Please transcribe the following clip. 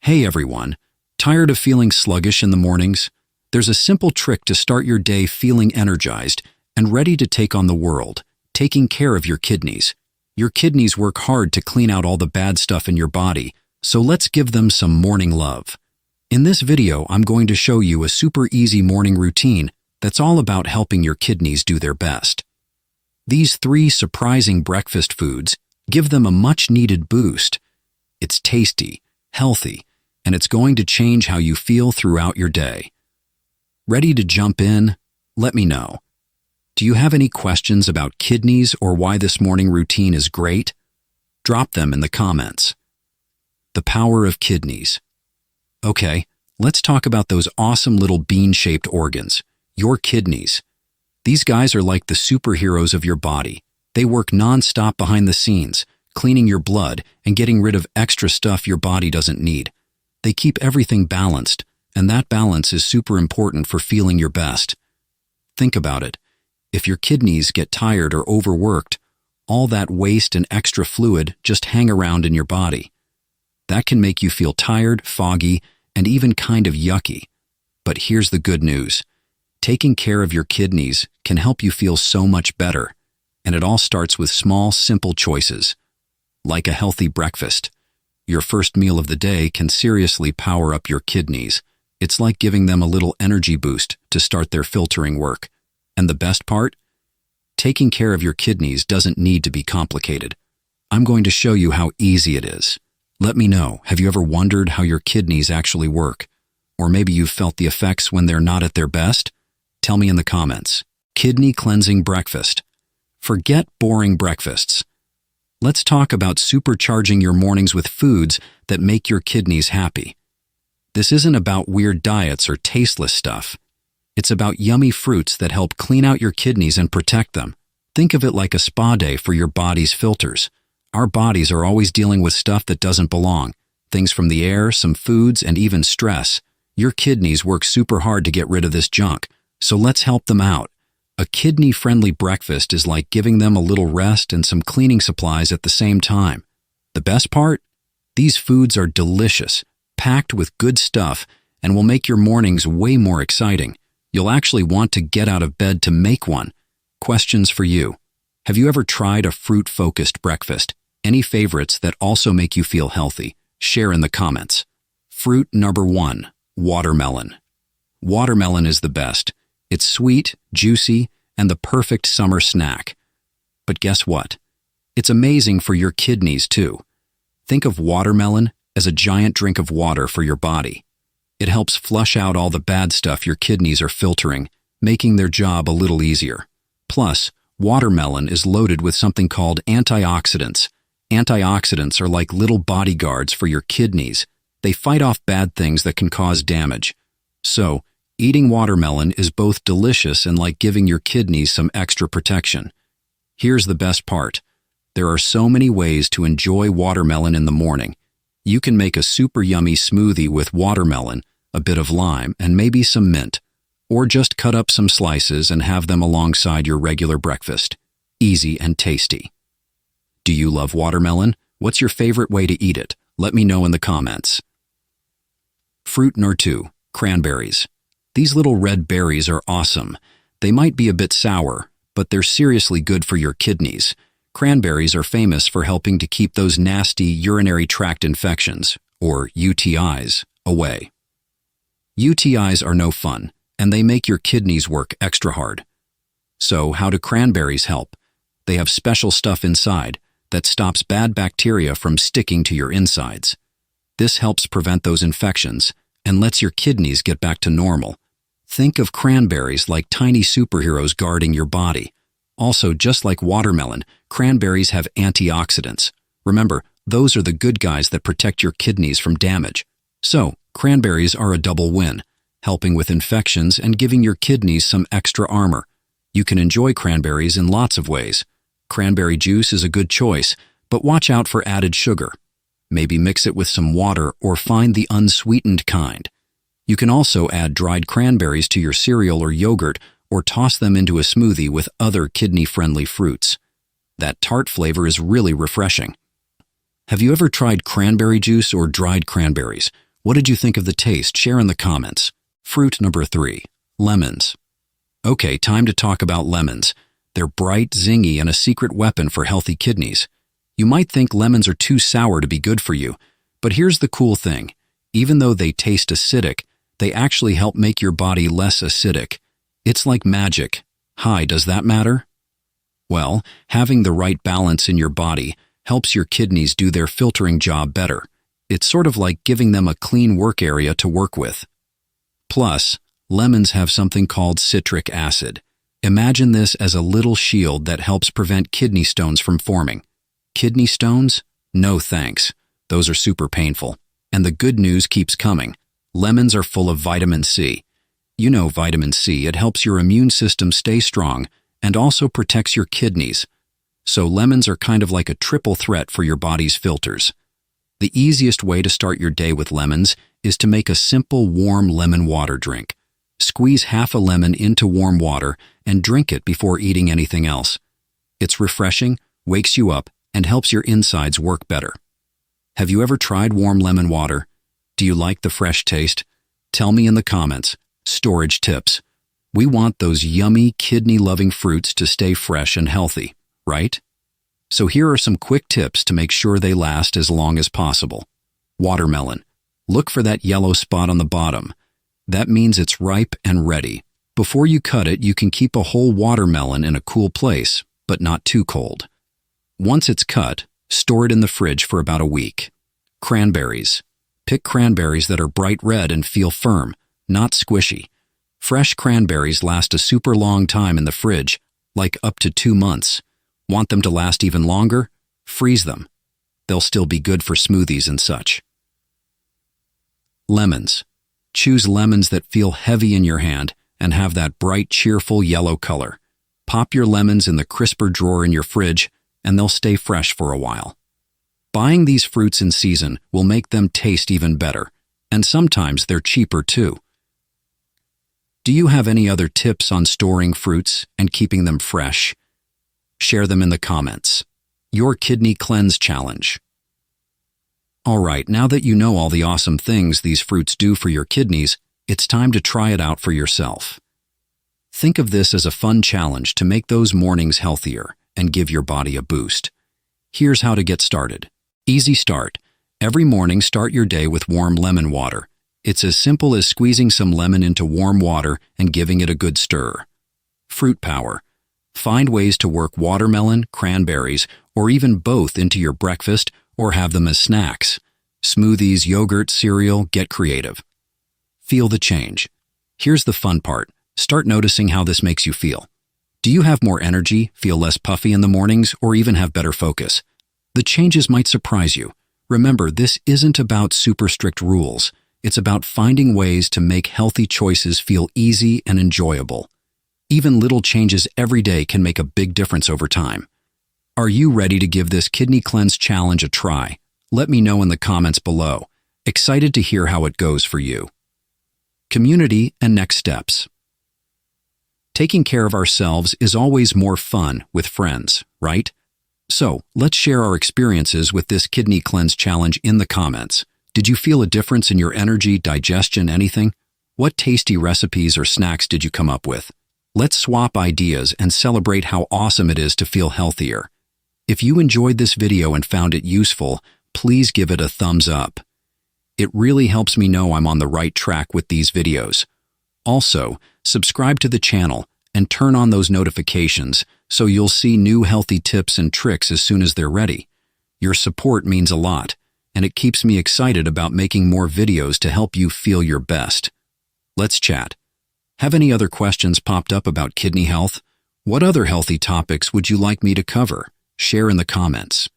Hey everyone, tired of feeling sluggish in the mornings? There's a simple trick to start your day feeling energized and ready to take on the world, taking care of your kidneys. Your kidneys work hard to clean out all the bad stuff in your body, so let's give them some morning love. In this video, I'm going to show you a super easy morning routine that's all about helping your kidneys do their best. These 3 surprising breakfast foods give them a much-needed boost. It's tasty, healthy, and it's going to change how you feel throughout your day. Ready to jump in? Let me know. Do you have any questions about kidneys or why this morning routine is great? Drop them in the comments. The power of kidneys. Okay, let's talk about those awesome little bean-shaped organs, your kidneys. These guys are like the superheroes of your body. They work non-stop behind the scenes, cleaning your blood and getting rid of extra stuff your body doesn't need. They keep everything balanced, and that balance is super important for feeling your best. Think about it. If your kidneys get tired or overworked, all that waste and extra fluid just hang around in your body. That can make you feel tired, foggy, and even kind of yucky. But here's the good news. Taking care of your kidneys can help you feel so much better, and it all starts with small, simple choices, like a healthy breakfast. Your first meal of the day can seriously power up your kidneys. It's like giving them a little energy boost to start their filtering work. And the best part? Taking care of your kidneys doesn't need to be complicated. I'm going to show you how easy it is. Let me know, have you ever wondered how your kidneys actually work? Or maybe you've felt the effects when they're not at their best? Tell me in the comments. Kidney cleansing breakfast. Forget boring breakfasts. Let's talk about supercharging your mornings with foods that make your kidneys happy. This isn't about weird diets or tasteless stuff. It's about yummy fruits that help clean out your kidneys and protect them. Think of it like a spa day for your body's filters. Our bodies are always dealing with stuff that doesn't belong. Things from the air, some foods, and even stress. Your kidneys work super hard to get rid of this junk, so let's help them out. A kidney-friendly breakfast is like giving them a little rest and some cleaning supplies at the same time. The best part? These foods are delicious, packed with good stuff, and will make your mornings way more exciting. You'll actually want to get out of bed to make one. Questions for you. Have you ever tried a fruit-focused breakfast? Any favorites that also make you feel healthy? Share in the comments. Fruit number 1, watermelon. Watermelon is the best. It's sweet, juicy, and the perfect summer snack. But guess what? It's amazing for your kidneys too. Think of watermelon as a giant drink of water for your body. It helps flush out all the bad stuff your kidneys are filtering, making their job a little easier. Plus, watermelon is loaded with something called antioxidants. Antioxidants are like little bodyguards for your kidneys. They fight off bad things that can cause damage. So, eating watermelon is both delicious and like giving your kidneys some extra protection. Here's the best part. There are so many ways to enjoy watermelon in the morning. You can make a super yummy smoothie with watermelon, a bit of lime, and maybe some mint. Or just cut up some slices and have them alongside your regular breakfast. Easy and tasty. Do you love watermelon? What's your favorite way to eat it? Let me know in the comments. Fruit number 2, cranberries. These little red berries are awesome. They might be a bit sour, but they're seriously good for your kidneys. Cranberries are famous for helping to keep those nasty urinary tract infections, or UTIs, away. UTIs are no fun, and they make your kidneys work extra hard. So, how do cranberries help? They have special stuff inside that stops bad bacteria from sticking to your insides. This helps prevent those infections and lets your kidneys get back to normal. Think of cranberries like tiny superheroes guarding your body. Also, just like watermelon, cranberries have antioxidants. Remember, those are the good guys that protect your kidneys from damage. So, cranberries are a double win, helping with infections and giving your kidneys some extra armor. You can enjoy cranberries in lots of ways. Cranberry juice is a good choice, but watch out for added sugar. Maybe mix it with some water or find the unsweetened kind. You can also add dried cranberries to your cereal or yogurt or toss them into a smoothie with other kidney-friendly fruits. That tart flavor is really refreshing. Have you ever tried cranberry juice or dried cranberries? What did you think of the taste? Share in the comments. Fruit number 3. Lemons. Okay, time to talk about lemons. They're bright, zingy, and a secret weapon for healthy kidneys. You might think lemons are too sour to be good for you, but here's the cool thing. Even though they taste acidic, they actually help make your body less acidic. It's like magic. Hi, does that matter? Well, having the right balance in your body helps your kidneys do their filtering job better. It's sort of like giving them a clean work area to work with. Plus, lemons have something called citric acid. Imagine this as a little shield that helps prevent kidney stones from forming. Kidney stones? No thanks. Those are super painful. And the good news keeps coming. Lemons are full of vitamin C. You know vitamin C, it helps your immune system stay strong and also protects your kidneys. So lemons are kind of like a triple threat for your body's filters. The easiest way to start your day with lemons is to make a simple warm lemon water drink. Squeeze half a lemon into warm water and drink it before eating anything else. It's refreshing, wakes you up, and helps your insides work better. Have you ever tried warm lemon water? Do you like the fresh taste? Tell me in the comments. Storage tips. We want those yummy, kidney-loving fruits to stay fresh and healthy, right? So here are some quick tips to make sure they last as long as possible. Watermelon. Look for that yellow spot on the bottom. That means it's ripe and ready. Before you cut it, you can keep a whole watermelon in a cool place, but not too cold. Once it's cut, store it in the fridge for about a week. Cranberries. Pick cranberries that are bright red and feel firm, not squishy. Fresh cranberries last a super long time in the fridge, like up to 2 months. Want them to last even longer? Freeze them. They'll still be good for smoothies and such. Lemons. Choose lemons that feel heavy in your hand and have that bright, cheerful yellow color. Pop your lemons in the crisper drawer in your fridge, and they'll stay fresh for a while. Buying these fruits in season will make them taste even better, and sometimes they're cheaper too. Do you have any other tips on storing fruits and keeping them fresh? Share them in the comments. Your Kidney Cleanse Challenge. Alright, now that you know all the awesome things these fruits do for your kidneys, it's time to try it out for yourself. Think of this as a fun challenge to make those mornings healthier and give your body a boost. Here's how to get started. Easy start. Every morning start your day with warm lemon water. It's as simple as squeezing some lemon into warm water and giving it a good stir. Fruit power. Find ways to work watermelon, cranberries, or even both into your breakfast or have them as snacks. Smoothies, yogurt, cereal, get creative. Feel the change. Here's the fun part. Start noticing how this makes you feel. Do you have more energy, feel less puffy in the mornings, or even have better focus? The changes might surprise you. Remember, this isn't about super strict rules. It's about finding ways to make healthy choices feel easy and enjoyable. Even little changes every day can make a big difference over time. Are you ready to give this Kidney Cleanse Challenge a try? Let me know in the comments below. Excited to hear how it goes for you. Community and next steps. Taking care of ourselves is always more fun with friends, right? So, let's share our experiences with this Kidney Cleanse Challenge in the comments. Did you feel a difference in your energy, digestion, anything? What tasty recipes or snacks did you come up with? Let's swap ideas and celebrate how awesome it is to feel healthier. If you enjoyed this video and found it useful, please give it a thumbs up. It really helps me know I'm on the right track with these videos. Also, subscribe to the channel and turn on those notifications so you'll see new healthy tips and tricks as soon as they're ready. Your support means a lot, and it keeps me excited about making more videos to help you feel your best. Let's chat. Have any other questions popped up about kidney health? What other healthy topics would you like me to cover? Share in the comments.